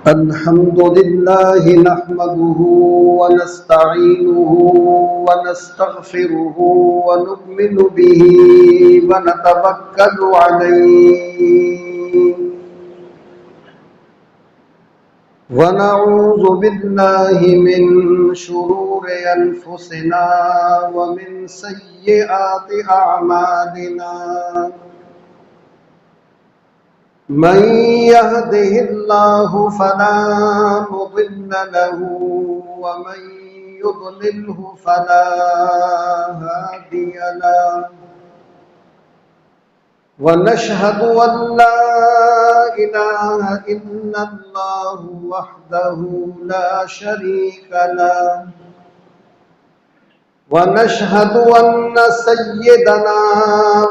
الحمد لله نحمده ونستعينه ونستغفره ونؤمن به ونتوكل عليه ونعوذ بالله من شرور أنفسنا ومن سيئات أعمالنا من يهده الله فلا مضل له ومن يضلله فلا هادي له ونشهد أن لا إله إلا الله وحده لا شريك له ونشهد أن سيدنا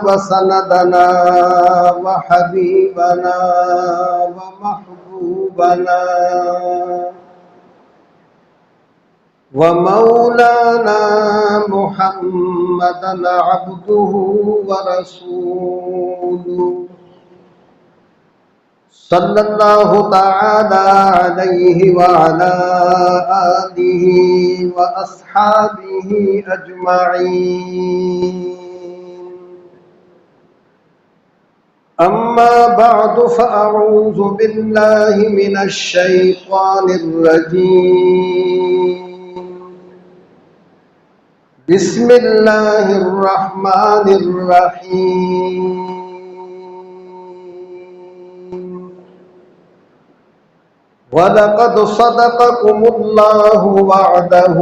وسندنا وحبيبنا ومحبوبنا ومولانا محمدا عبده ورسوله صلى الله تعالى عليه وعلى آله وأصحابه أجمعين أما بعد فأعوذ بالله من الشيطان الرجيم بسم الله الرحمن الرحيم وَلَقَدْ صَدَقَكُمُ اللَّهُ وَعْدَهُ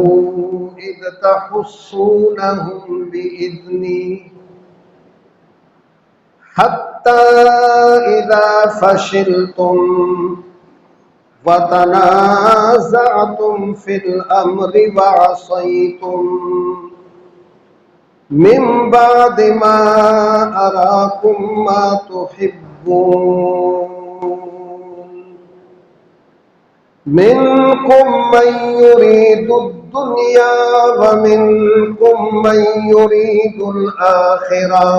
إِذْ تَحُسُّونَهُم بِإِذْنِهِ حَتَّى إِذَا فَشِلْتُمْ وَتَنَازَعْتُمْ فِي الْأَمْرِ وَعَصَيْتُمْ مِنْ بَعْدِ مَا أَرَاكُمْ مَا تُحِبُّونَ منكم من يريد الدنيا ومنكم من يريد الآخرة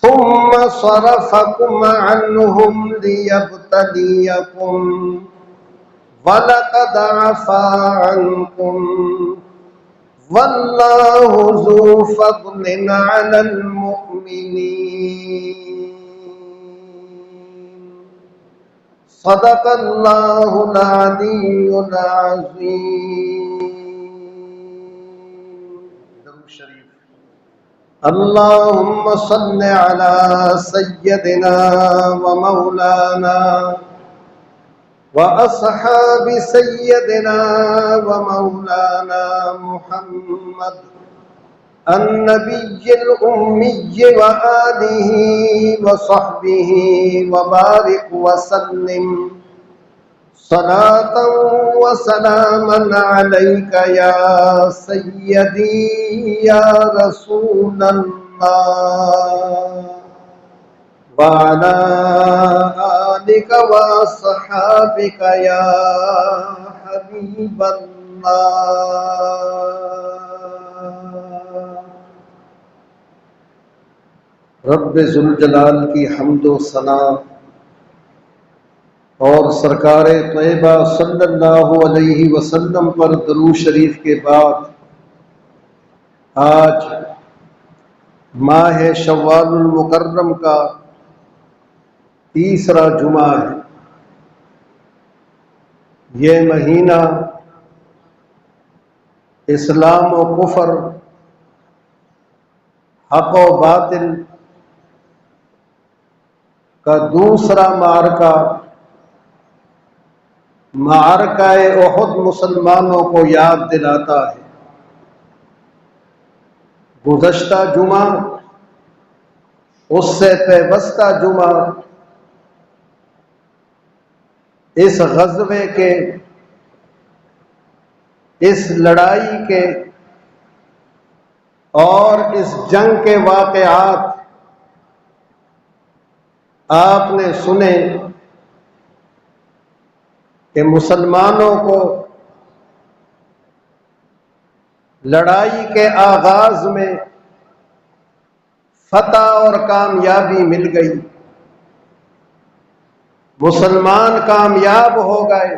ثم صرفكم عنهم ليبتليكم ولقد عفا عنكم والله ذو فضل على المؤمنين صدق الله العلي العظيم. درود شریف. اللهم صل على سيدنا ومولانا وأصحاب سيدنا ومولانا محمد النبي الأمي وآله وصحبه وبارك وسلم صلاة وسلاما عليك يا سيدي يا رسول الله وعلى آلك وصحابك يا حبيب الله. رب ذوالجلال کی حمد و ثنا اور سرکار طیبہ صلی اللہ علیہ وسلم پر درود شریف کے بعد آج ماہ شوال المکرم کا تیسرا جمعہ ہے. یہ مہینہ اسلام و کفر، حق و باطل کا دوسرا معرکہ معرکہ احد مسلمانوں کو یاد دلاتا ہے. گزشتہ جمعہ، اس سے پیوستہ جمعہ اس غزوے کے، اس لڑائی کے اور اس جنگ کے واقعات آپ نے سنے کہ مسلمانوں کو لڑائی کے آغاز میں فتح اور کامیابی مل گئی، مسلمان کامیاب ہو گئے،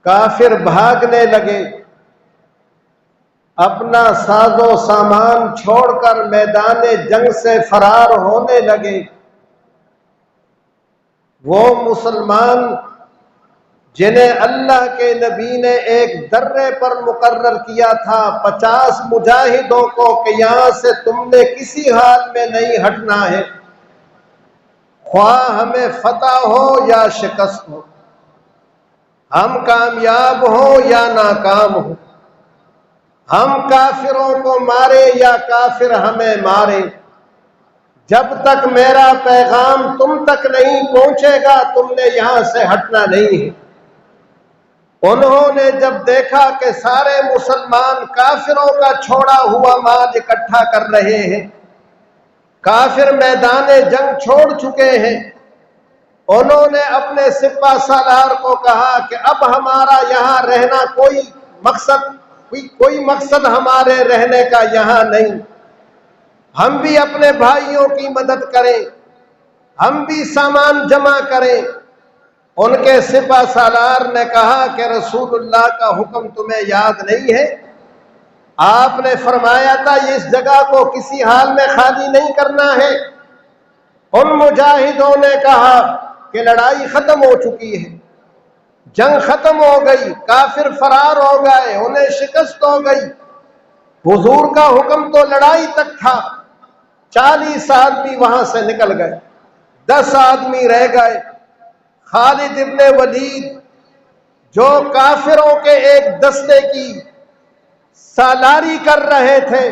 کافر بھاگنے لگے، اپنا ساز و سامان چھوڑ کر میدان جنگ سے فرار ہونے لگے۔ وہ مسلمان جنہیں اللہ کے نبی نے ایک درے پر مقرر کیا تھا 50 مجاہدوں کو کہ یہاں سے تم نے کسی حال میں نہیں ہٹنا ہے، خواہ ہمیں فتح ہو یا شکست ہو، ہم کامیاب ہوں یا ناکام ہوں، ہم کافروں کو مارے یا کافر ہمیں مارے، جب تک میرا پیغام تم تک نہیں پہنچے گا تم نے یہاں سے ہٹنا نہیں ہے۔ انہوں نے جب دیکھا کہ سارے مسلمان کافروں کا چھوڑا ہوا مال اکٹھا کر رہے ہیں، کافر میدان جنگ چھوڑ چکے ہیں، انہوں نے اپنے سپہ سالار کو کہا کہ اب ہمارا یہاں رہنا کوئی مقصد ہمارے رہنے کا یہاں نہیں، ہم بھی اپنے بھائیوں کی مدد کریں، ہم بھی سامان جمع کریں۔ ان کے سپہ سالار نے کہا کہ رسول اللہ کا حکم تمہیں یاد نہیں ہے؟ آپ نے فرمایا تھا اس جگہ کو کسی حال میں خالی نہیں کرنا ہے۔ ان مجاہدوں نے کہا کہ لڑائی ختم ہو چکی ہے، جنگ ختم ہو گئی، کافر فرار ہو گئے، انہیں شکست ہو گئی، حضور کا حکم تو لڑائی تک تھا۔ 40 آدمی وہاں سے نکل گئے، 10 آدمی رہ گئے۔ خالد ابن ولید جو کافروں کے ایک دستے کی سالاری کر رہے تھے،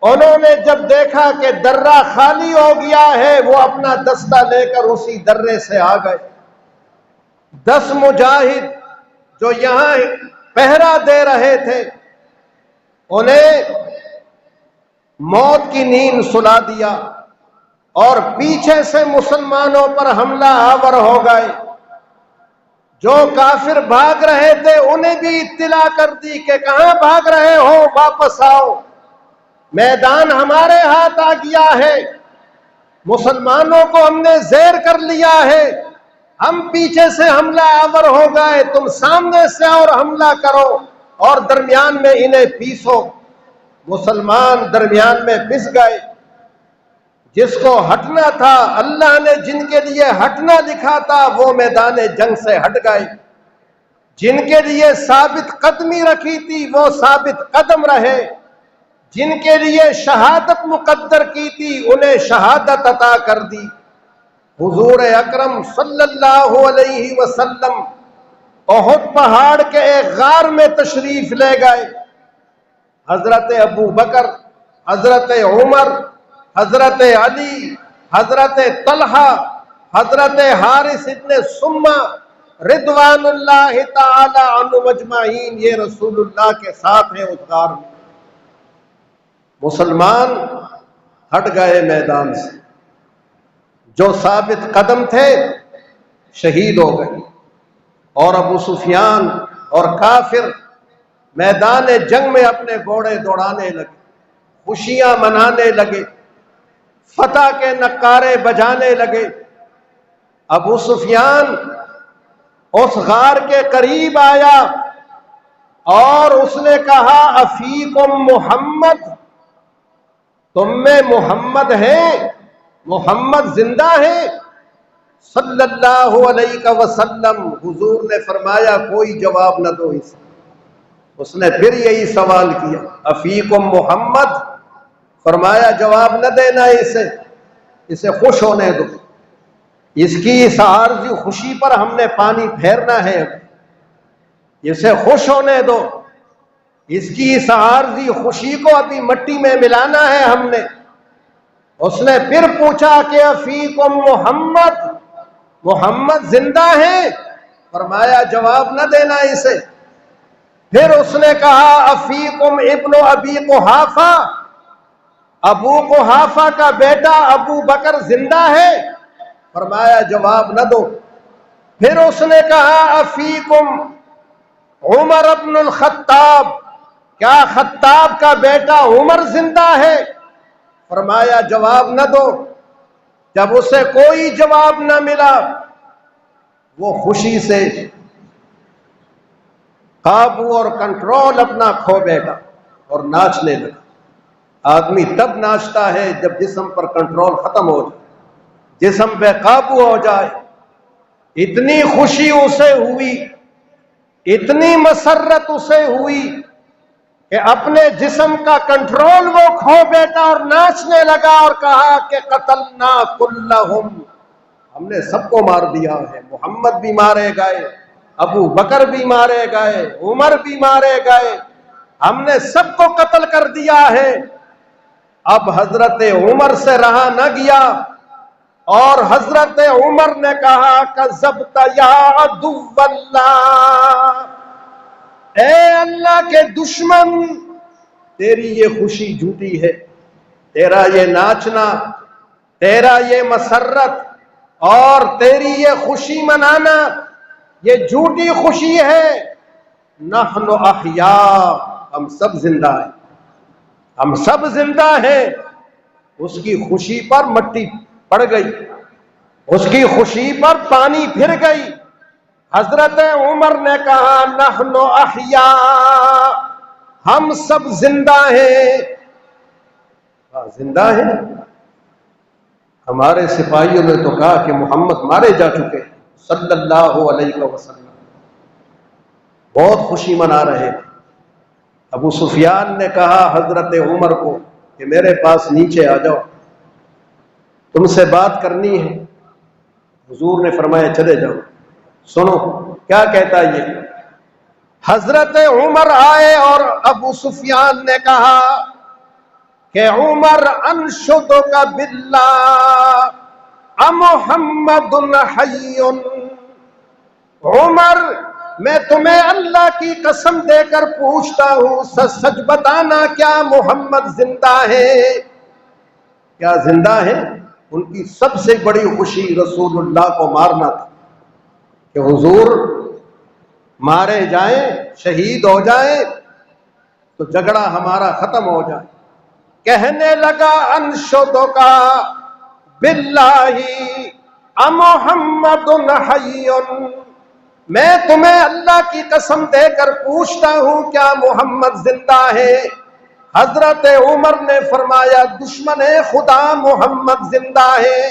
انہوں نے جب دیکھا کہ درہ خالی ہو گیا ہے وہ اپنا دستہ لے کر اسی درے سے آ گئے۔ 10 مجاہد جو یہاں پہرا دے رہے تھے انہیں موت کی نیند سلا دیا اور پیچھے سے مسلمانوں پر حملہ آور ہو گئے۔ جو کافر بھاگ رہے تھے انہیں بھی اطلاع کر دی کہ کہاں بھاگ رہے ہو، واپس آؤ، میدان ہمارے ہاتھ آ گیا ہے، مسلمانوں کو ہم نے زیر کر لیا ہے، ہم پیچھے سے حملہ آور ہو گئے، تم سامنے سے اور حملہ کرو اور درمیان میں انہیں پیسو۔ مسلمان درمیان میں پس گئے۔ جس کو ہٹنا تھا، اللہ نے جن کے لیے ہٹنا لکھا تھا وہ میدان جنگ سے ہٹ گئے، جن کے لیے ثابت قدمی رکھی تھی وہ ثابت قدم رہے، جن کے لیے شہادت مقدر کی تھی انہیں شہادت عطا کر دی۔ حضور اکرم صلی اللہ علیہ وسلم احد پہاڑ کے ایک غار میں تشریف لے گئے۔ حضرت ابو بکر، حضرت عمر، حضرت علی، حضرت طلحہ، حضرت حارث ابن سمہ رضوان اللہ تعالی عنہم اجمعین یہ رسول اللہ کے ساتھ ہیں اس غار میں۔ مسلمان ہٹ گئے میدان سے، جو ثابت قدم تھے شہید ہو گئے، اور ابو سفیان اور کافر میدان جنگ میں اپنے گھوڑے دوڑانے لگے، خوشیاں منانے لگے، فتح کے نعرے بجانے لگے۔ ابو سفیان اس غار کے قریب آیا اور اس نے کہا افیکم محمد، تم میں محمد ہیں، محمد زندہ ہیں صلی اللہ علیہ وسلم۔ حضور نے فرمایا کوئی جواب نہ دو اسے۔ اس نے پھر یہی سوال کیا افیکم محمد، فرمایا جواب نہ دینا اسے خوش ہونے دو، اس کی اس عارضی خوشی پر ہم نے پانی پھیرنا ہے، اسے خوش ہونے دو، اس کی اس عارضی خوشی کو ابھی مٹی میں ملانا ہے ہم نے۔ اس نے پھر پوچھا کہ افیکم محمد، محمد زندہ ہیں، فرمایا جواب نہ دینا اسے۔ پھر اس نے کہا افیکم ابن ابی قحافہ، ابو قحافہ کا بیٹا ابو بکر زندہ ہے، فرمایا جواب نہ دو۔ پھر اس نے کہا افیکم عمر ابن الخطاب، کیا خطاب کا بیٹا عمر زندہ ہے، فرمایا جواب نہ دو۔ جب اسے کوئی جواب نہ ملا وہ خوشی سے قابو اور کنٹرول اپنا کھو بیٹھا اور ناچنے لگا۔ آدمی تب ناچتا ہے جب جسم پر کنٹرول ختم ہو جائے، جسم پہ قابو ہو جائے۔ اتنی خوشی اسے ہوئی، اتنی مسرت اسے ہوئی کہ اپنے جسم کا کنٹرول وہ کھو بیٹھا اور ناچنے لگا اور کہا کہ قتلنا کلہم، ہم نے سب کو مار دیا ہے، محمد بھی مارے گئے، ابو بکر بھی مارے گئے، عمر بھی مارے گئے، ہم نے سب کو قتل کر دیا ہے۔ اب حضرت عمر سے رہا نہ گیا اور حضرت عمر نے کہا کذبت یا عدو اللہ، اے اللہ کے دشمن، تیری یہ خوشی جھوٹی ہے، تیرا یہ ناچنا، تیرا یہ مسرت اور تیری یہ خوشی منانا یہ جھوٹی خوشی ہے۔ نحن احیاء، ہم سب زندہ ہیں، ہم سب زندہ ہیں۔ اس کی خوشی پر مٹی پڑ گئی، اس کی خوشی پر پانی پھر گئی۔ حضرت عمر نے کہا نحن احیاء، ہم سب زندہ ہیں۔ زندہ ہیں؟ ہمارے سپاہیوں نے تو کہا کہ محمد مارے جا چکے ہیں صلی اللہ علیہ وسلم، بہت خوشی منا رہے تھے۔ ابو سفیان نے کہا حضرت عمر کو کہ میرے پاس نیچے آ جاؤ، تم سے بات کرنی ہے۔ حضور نے فرمایا چلے جاؤ۔ سنو کیا کہتا ہے یہ۔ حضرت عمر آئے اور ابو سفیان نے کہا کہ عمر انشدک باللہ امحمد حی، عمر میں تمہیں اللہ کی قسم دے کر پوچھتا ہوں، سچ بتانا کیا محمد زندہ ہے؟ کیا زندہ ہے؟ ان کی سب سے بڑی خوشی رسول اللہ کو مارنا تھا کہ حضور مارے جائیں، شہید ہو جائیں تو جھگڑا ہمارا ختم ہو جائے۔ کہنے لگا انشدک باللہ امحمد حی، میں تمہیں اللہ کی قسم دے کر پوچھتا ہوں کیا محمد زندہ ہے؟ حضرت عمر نے فرمایا دشمن خدا محمد زندہ ہے،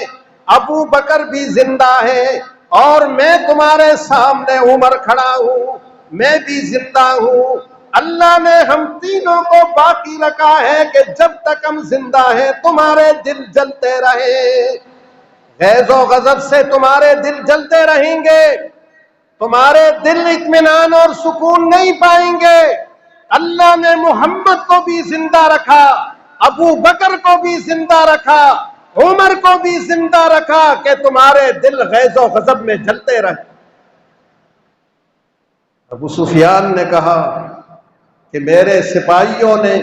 ابو بکر بھی زندہ ہے، اور میں تمہارے سامنے عمر کھڑا ہوں، میں بھی زندہ ہوں۔ اللہ نے ہم تینوں کو باقی رکھا ہے کہ جب تک ہم زندہ ہیں تمہارے دل جلتے رہے، غیظ و غضب سے تمہارے دل جلتے رہیں گے، تمہارے دل اطمینان اور سکون نہیں پائیں گے۔ اللہ نے محمد کو بھی زندہ رکھا، ابو بکر کو بھی زندہ رکھا، عمر کو بھی زندہ رکھا کہ تمہارے دل غیظ و غضب میں جلتے رہے۔ ابو سفیان نے کہا کہ میرے سپاہیوں نے،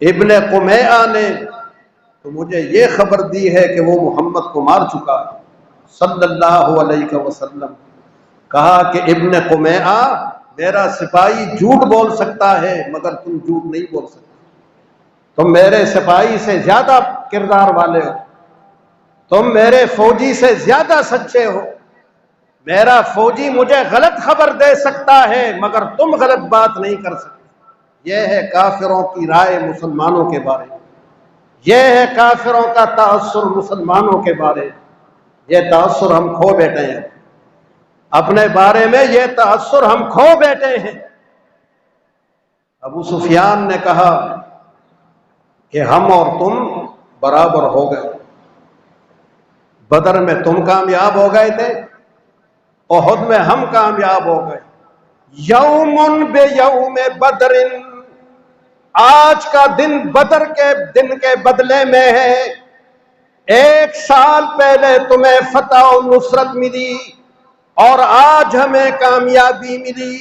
ابن قمیعہ نے تو مجھے یہ خبر دی ہے کہ وہ محمد کو مار چکا ہے صلی اللہ علیہ وسلم۔ کہا کہ ابن قمیعہ میرا سپاہی جھوٹ بول سکتا ہے مگر تم جھوٹ نہیں بول سکتے، تم میرے سپاہی سے زیادہ کردار والے ہو، تم میرے فوجی سے زیادہ سچے ہو۔ میرا فوجی مجھے غلط خبر دے سکتا ہے مگر تم غلط بات نہیں کر سکتے۔ یہ ہے کافروں کی رائے مسلمانوں کے بارے میں، یہ ہے کافروں کا تاثر مسلمانوں کے بارے میں۔ یہ تاثر ہم کھو بیٹھے ہیں، اپنے بارے میں یہ تاثر ہم کھو بیٹھے ہیں۔ ابو سفیان نے کہا کہ ہم اور تم برابر ہو گئے، بدر میں تم کامیاب ہو گئے تھے، احد میں ہم کامیاب ہو گئے۔ یوم بے یوم بدر، آج کا دن بدر کے دن کے بدلے میں ہے۔ 1 سال پہلے تمہیں فتح و نصرت ملی اور آج ہمیں کامیابی ملی،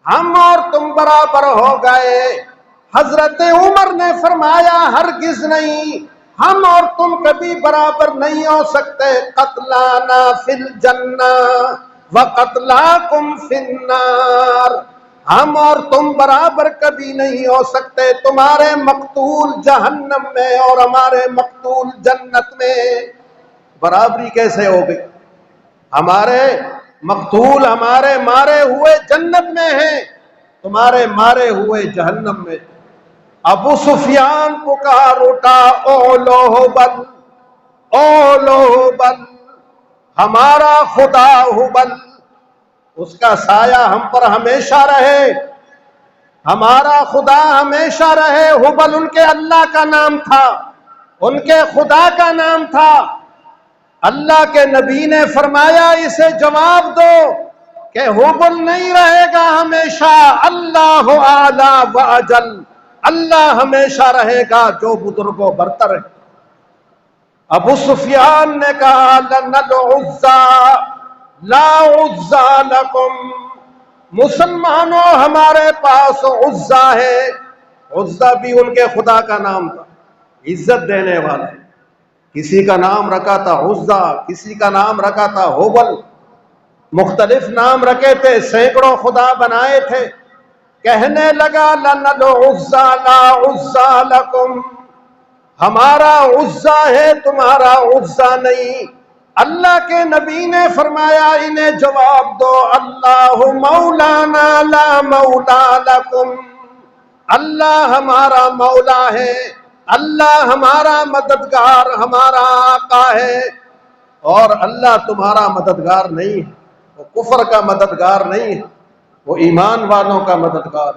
ہم اور تم برابر ہو گئے۔ حضرت عمر نے فرمایا ہرگز نہیں، ہم اور تم کبھی برابر نہیں ہو سکتے۔ قتلانا فی الجنہ وقتلاکم فی النار، ہم اور تم برابر کبھی نہیں ہو سکتے، تمہارے مقتول جہنم میں اور ہمارے مقتول جنت میں، برابری کیسے ہو گئی؟ ہمارے مقتول ہمارے مارے ہوئے جنت میں ہیں، تمہارے مارے ہوئے جہنم میں۔ ابو سفیان پکار اٹھا، او لو بل، او لو بل، ہمارا خدا ہبل، اس کا سایہ ہم پر ہمیشہ رہے، ہمارا خدا ہمیشہ رہے۔ ہبل ان کے اللہ کا نام تھا، ان کے خدا کا نام تھا۔ اللہ کے نبی نے فرمایا اسے جواب دو کہ ہبل نہیں رہے گا ہمیشہ، اللہ اعلی و اجل، اللہ ہمیشہ رہے گا جو بزرگ و برتر ہے۔ ابو سفیان نے کہا لن العزا لا عزا لکم، مسلمانوں ہمارے پاس عزا ہے۔ عزا بھی ان کے خدا کا نام تھا، عزت دینے والا۔ کسی کا نام رکھا تھا عزا، کسی کا نام رکھا تھا ہبل، مختلف نام رکھے تھے، سینکڑوں خدا بنائے تھے۔ کہنے لگا لن العزا لا عزا لکم، ہمارا عزا ہے تمہارا عزا نہیں۔ اللہ کے نبی نے فرمایا انہیں جواب دو، اللہ مولانا لا مولا لکم، اللہ ہمارا مولا ہے، اللہ ہمارا مددگار، ہمارا آقا ہے، اور اللہ تمہارا مددگار نہیں ہے، وہ کفر کا مددگار نہیں ہے، وہ ایمان والوں کا مددگار۔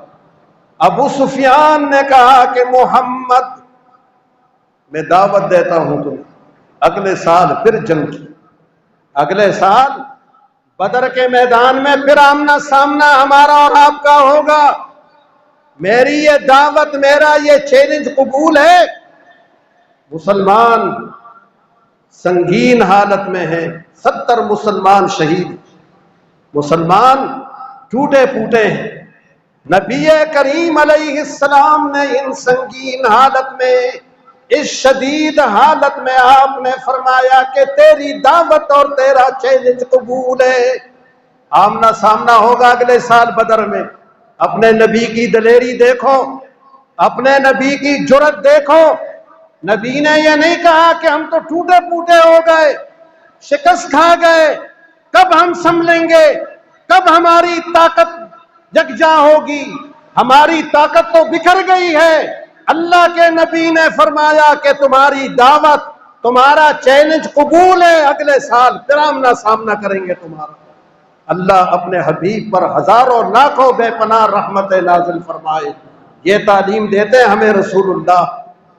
ابو سفیان نے کہا کہ محمد، میں دعوت دیتا ہوں تمہیں، اگلے سال پھر جنگ کی، اگلے سال بدر کے میدان میں پھر آمنا سامنا ہمارا اور آپ کا ہوگا۔ میری یہ دعوت، میرا یہ چیلنج قبول ہے؟ مسلمان سنگین حالت میں ہیں، 70 مسلمان شہید، مسلمان ٹوٹے پوٹے ہیں۔ نبی کریم علیہ السلام نے ان سنگین حالت میں، اس شدید حالت میں آپ نے فرمایا کہ تیری دعوت اور تیرا چیلنج قبول ہے، آمنا سامنا ہوگا اگلے سال بدر میں۔ اپنے نبی کی دلیری دیکھو، اپنے نبی کی جرت دیکھو۔ نبی نے یہ نہیں کہا کہ ہم تو ٹوٹے پوٹے ہو گئے، شکست کھا گئے، کب ہم سنبھلیں گے، کب ہماری طاقت یکجا ہوگی، ہماری طاقت تو بکھر گئی ہے۔ اللہ کے نبی نے فرمایا کہ تمہاری دعوت، تمہارا چیلنج قبول ہے، اگلے سال پھر آمنا سامنا کریں گے تمہارا۔ اللہ اپنے حبیب پر ہزاروں لاکھوں بے پناہ رحمت نازل فرمائے۔ یہ تعلیم دیتے ہیں ہمیں رسول اللہ،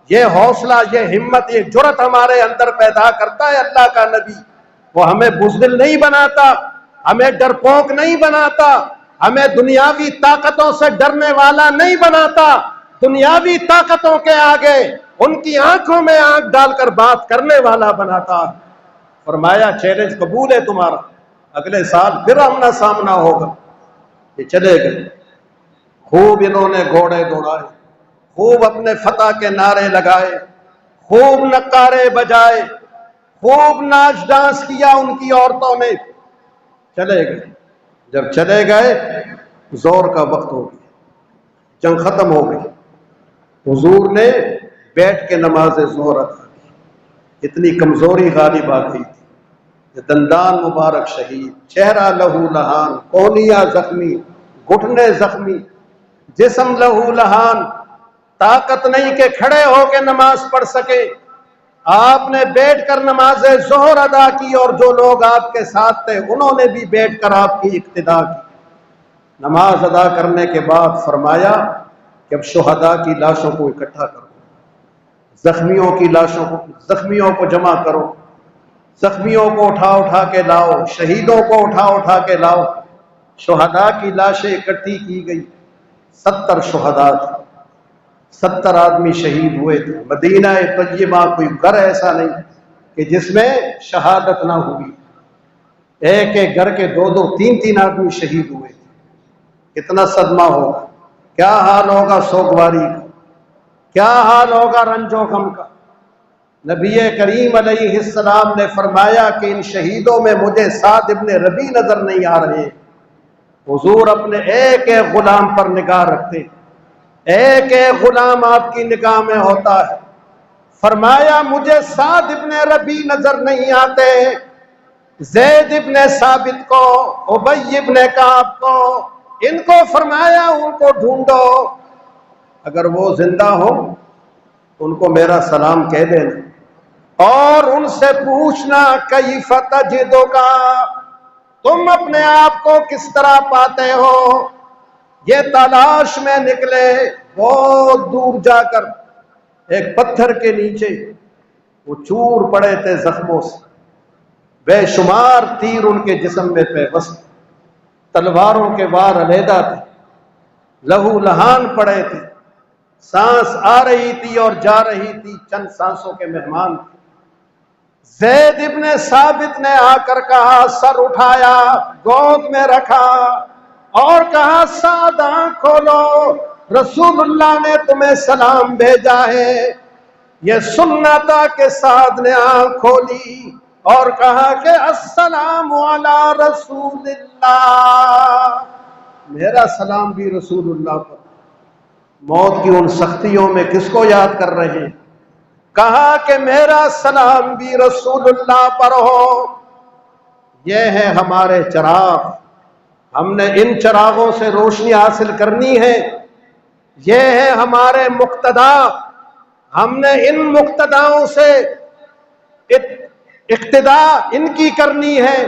یہ حوصلہ، یہ ہمت، یہ جرت ہمارے اندر پیدا کرتا ہے اللہ کا نبی۔ وہ ہمیں بزدل نہیں بناتا، ہمیں ڈرپوک نہیں بناتا، ہمیں دنیاوی طاقتوں سے ڈرنے والا نہیں بناتا۔ دنیاوی طاقتوں کے آگے ان کی آنکھوں میں آنکھ ڈال کر بات کرنے والا بناتا۔ فرمایا چیلنج قبول ہے تمہارا، اگلے سال پھر آمنا سامنا ہوگا۔ یہ چلے گئے، خوب انہوں نے گھوڑے دوڑائے، خوب اپنے فتح کے نعرے لگائے، خوب نقارے بجائے، خوب ناچ ڈانس کیا ان کی عورتوں نے۔ چلے گئے، جب چلے گئے زور کا وقت ہو گیا، جنگ ختم ہو گئی۔ حضور نے بیٹھ کے نماز ظہر ادا کی، اتنی کمزوری غالب آ گئی تھی۔ دندان مبارک شہید، چہرہ لہو لہان، کونیاں زخمی، گھٹنے زخمی، جسم لہو لہان، طاقت نہیں کہ کھڑے ہو کے نماز پڑھ سکے۔ آپ نے بیٹھ کر نماز ظہر ادا کی، اور جو لوگ آپ کے ساتھ تھے انہوں نے بھی بیٹھ کر آپ کی اقتدا کی۔ نماز ادا کرنے کے بعد فرمایا کہ اب شہداء کی لاشوں کو اکٹھا کرو، زخمیوں کی لاشوں کو، زخمیوں کو جمع کرو، زخمیوں کو اٹھا اٹھا کے لاؤ، شہیدوں کو اٹھا اٹھا کے لاؤ۔ شہداء کی لاشیں اکٹھی کی گئی، 70 شہداء تھے، 70 آدمی شہید ہوئے تھے۔ مدینہ طیبہ کوئی گھر ایسا نہیں کہ جس میں شہادت نہ ہوئی، ایک ایک گھر کے 2 3 3 آدمی شہید ہوئے تھے۔ کتنا صدمہ ہوگا، کیا حال ہوگا سوگواری کا، کیا حال ہوگا رنج و غم کا۔ نبی کریم علیہ السلام نے فرمایا کہ ان شہیدوں میں مجھے سعد ابن ربیع نظر نہیں آ رہے، حضور اپنے ایک ایک غلام پر نگاہ رکھتے، ایک ایک غلام آپ کی نگاہ میں ہوتا ہے۔ فرمایا مجھے سعد ابن ربی نظر نہیں آتے، زید ابن ثابت کو، ابی ابن کعب کو، ان کو فرمایا ان کو ڈھونڈو، اگر وہ زندہ ہو ان کو میرا سلام کہہ دینا اور ان سے پوچھنا کیف تجدک، تم اپنے آپ کو کس طرح پاتے ہو۔ یہ تلاش میں نکلے، بہت دور جا کر ایک پتھر کے نیچے وہ چور پڑے تھے زخموں سے، بے شمار تیر ان کے جسم میں پیوست، تلواروں کے وار علیحدہ تھے، لہو لہان پڑے تھے، سانس آ رہی تھی اور جا رہی تھی، چند سانسوں کے مہمان تھے۔ زید ابن ثابت نے آ کر کہا، سر اٹھایا، گود میں رکھا اور کہا سعد آنکھ کھولو، رسول اللہ نے تمہیں سلام بھیجا ہے۔ یہ سننا تھا کہ سعد نے آنکھ کھولی اور کہا کہ السلام علی رسول اللہ، میرا سلام بھی رسول اللہ پر۔ موت کی ان سختیوں میں کس کو یاد کر رہے ہیں؟ کہا کہ میرا سلام بھی رسول اللہ پر ہو۔ یہ ہے ہمارے چراغ، ہم نے ان چراغوں سے روشنی حاصل کرنی ہے۔ یہ ہے ہمارے مقتدا، ہم نے ان مقتداؤں سے اقتدا ان کی کرنی ہے۔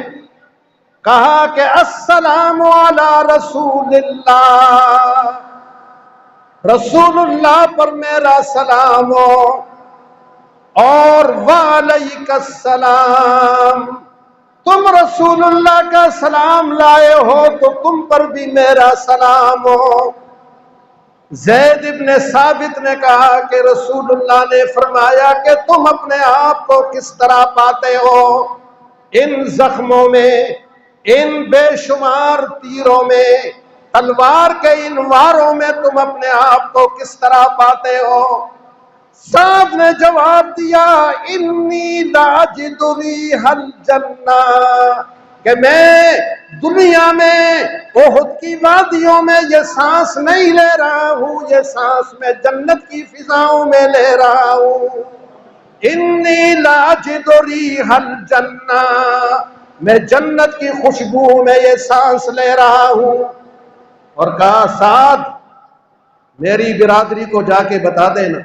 کہا کہ السلام علی رسول اللہ، رسول اللہ پر میرا سلام ہو، اور وعلیک السلام، تم رسول اللہ کا سلام لائے ہو تو تم پر بھی میرا سلام ہو۔ زید ابن ثابت نے کہا کہ رسول اللہ نے فرمایا کہ تم اپنے آپ کو کس طرح پاتے ہو، ان زخموں میں، ان بے شمار تیروں میں، تلوار کے ان واروں میں تم اپنے آپ کو کس طرح پاتے ہو۔ سعد نے جواب دیا، انی لاجد ریح الجنہ، کہ میں دنیا میں احد کی وادیوں میں یہ سانس نہیں لے رہا ہوں، یہ سانس میں جنت کی فضاؤں میں لے رہا ہوں۔ انی لاجد ریح الجنہ، میں جنت کی خوشبو میں یہ سانس لے رہا ہوں۔ اور کہا سعد میری برادری کو جا کے بتا دینا،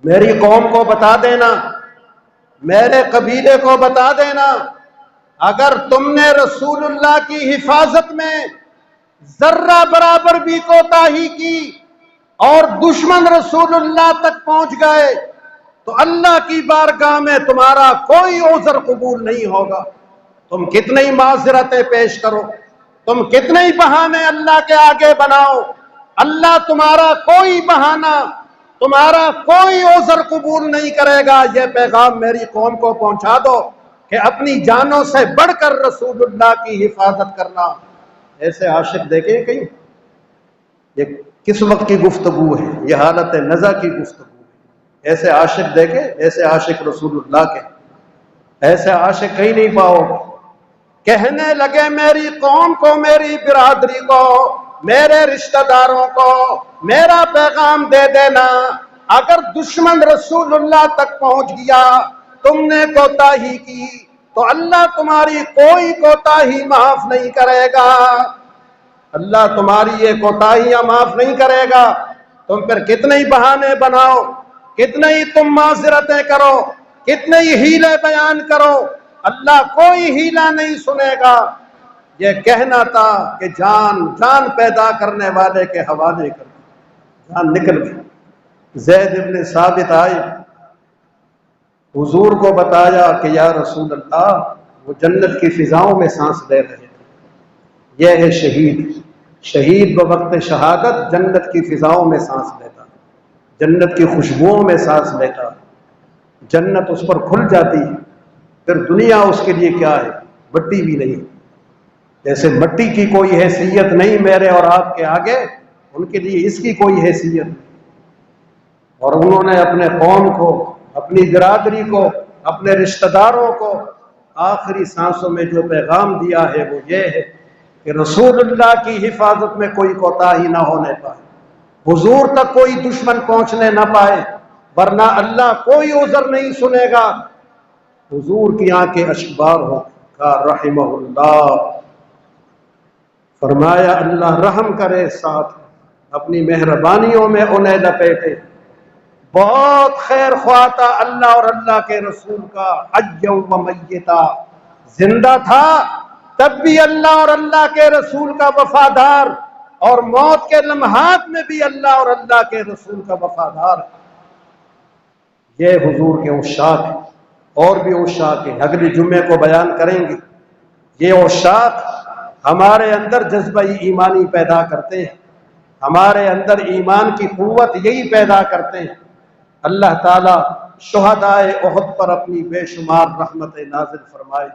میری قوم کو بتا دینا، میرے قبیلے کو بتا دینا، اگر تم نے رسول اللہ کی حفاظت میں ذرہ برابر بھی کوتاہی کی اور دشمن رسول اللہ تک پہنچ گئے تو اللہ کی بارگاہ میں تمہارا کوئی عذر قبول نہیں ہوگا۔ تم کتنی معذرتیں پیش کرو، تم کتنے بہانے اللہ کے آگے بناؤ، اللہ تمہارا کوئی بہانہ، تمہارا کوئی عذر قبول نہیں کرے گا۔ یہ پیغام میری قوم کو پہنچا دو کہ اپنی جانوں سے بڑھ کر رسول اللہ کی حفاظت کرنا۔ ایسے عاشق دیکھیں کہیں، یہ کس وقت کی گفتگو ہے؟ یہ حالت نزع کی گفتگو ہے۔ ایسے عاشق دیکھیں، ایسے عاشق رسول اللہ کے، ایسے عاشق کہیں نہیں پاؤ گے۔ کہنے لگے میری قوم کو، میری برادری کو، میرے رشتہ داروں کو میرا پیغام دے دینا، اگر دشمن رسول اللہ تک پہنچ گیا، تم نے کوتاہی کی تو اللہ تمہاری کوئی کوتاہی معاف نہیں کرے گا، اللہ تمہاری یہ کوتاہیاں معاف نہیں کرے گا۔ تم پھر کتنے ہی بہانے بناؤ، کتنے ہی تم معذرتیں کرو، کتنے ہی ہیلے بیان کرو، اللہ کوئی ہیلا نہیں سنے گا۔ یہ کہنا تھا کہ جان پیدا کرنے والے کے حوالے کر، جان نکل گئی۔ زید ابن ثابت آئے، حضور کو بتایا کہ یا رسول اللہ، وہ جنت کی فضاؤں میں سانس لے رہے تھے۔ یہ ہے شہید، شہید بوقت شہادت جنت کی فضاؤں میں سانس لیتا، جنت کی خوشبوؤں میں سانس لیتا، جنت اس پر کھل جاتی ہے، پھر دنیا اس کے لیے کیا ہے؟ مٹی بھی نہیں۔ جیسے مٹی کی کوئی حیثیت نہیں میرے اور آپ کے آگے، ان کے لیے اس کی کوئی حیثیت نہیں۔ اور انہوں نے اپنے قوم کو، اپنی برادری کو، اپنے رشتہ داروں کو آخری سانسوں میں جو پیغام دیا ہے وہ یہ ہے کہ رسول اللہ کی حفاظت میں کوئی کوتاہی نہ ہونے پائے، حضور تک کوئی دشمن پہنچنے نہ پائے، ورنہ اللہ کوئی عذر نہیں سنے گا۔ حضور کی آنکھیں اشکبار ہو کہا رحمہ اللہ، فرمایا اللہ رحم کرے، ساتھ اپنی مہربانیوں میں انہیں لپیٹے۔ بہت خیر خواہ تھا اللہ اور اللہ کے رسول کا، حیا و میتا، زندہ تھا تب بھی اللہ اور اللہ کے رسول کا وفادار، اور موت کے لمحات میں بھی اللہ اور اللہ کے رسول کا وفادار۔ یہ حضور کے عشاق ہیں، اور بھی عشاق ہیں، اگلی جمعے کو بیان کریں گے۔ یہ عشاق ہمارے اندر جذبہ ایمانی پیدا کرتے ہیں، ہمارے اندر ایمان کی قوت یہی پیدا کرتے ہیں۔ اللہ تعالیٰ شہدائے احد پر اپنی بے شمار رحمت نازل فرمائے۔